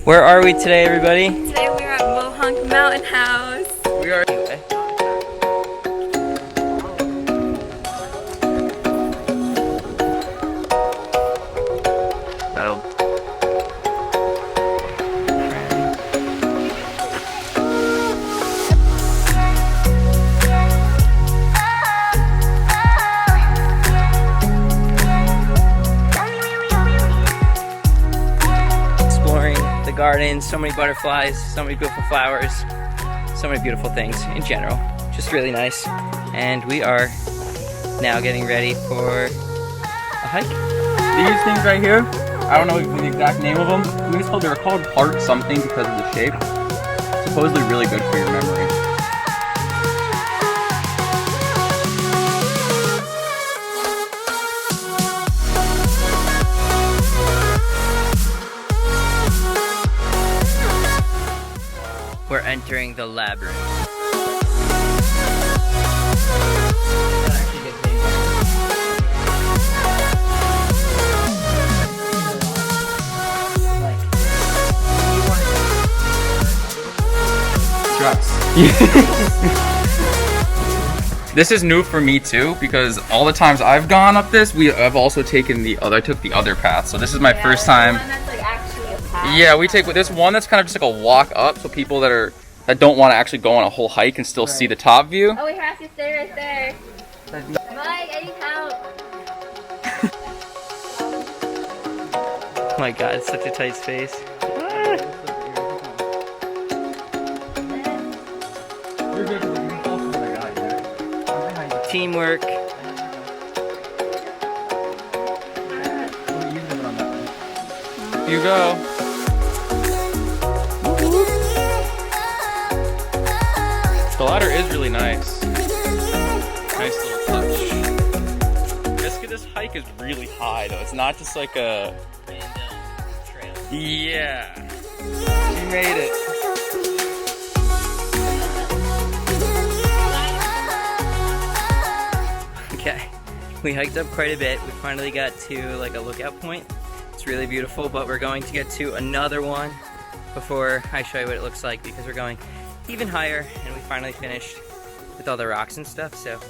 Where are we today, everybody? Today we are at Mohonk Mountain House. We are. The garden, so many butterflies, so many beautiful flowers, so many beautiful things in general. Just really nice. And we are now getting ready for a hike. These things right here, I don't know the exact name of them. I think they were called Paltz something because of the shape. Supposedly really good for your memory. We're entering the labyrinth. This is new for me too, because all the times I've gone up this, I've also taken I took the other path. So this is my first time. Yeah, we take this one that's kind of just like a walk up, so people that don't want to actually go on a whole hike can still see the top view. Oh, we have to stay right there. Mike, I need help. Oh my god, it's such a tight space. Teamwork. You go. The ladder is really nice. Nice little touch. This hike is really high though. It's not just like a Random trail. Yeah. She made it. Okay, we hiked up quite a bit. We finally got to like a lookout point. It's really beautiful, but we're going to get to another one before I show you what it looks like, because we're going even higher and we finally finished with all the rocks and stuff. So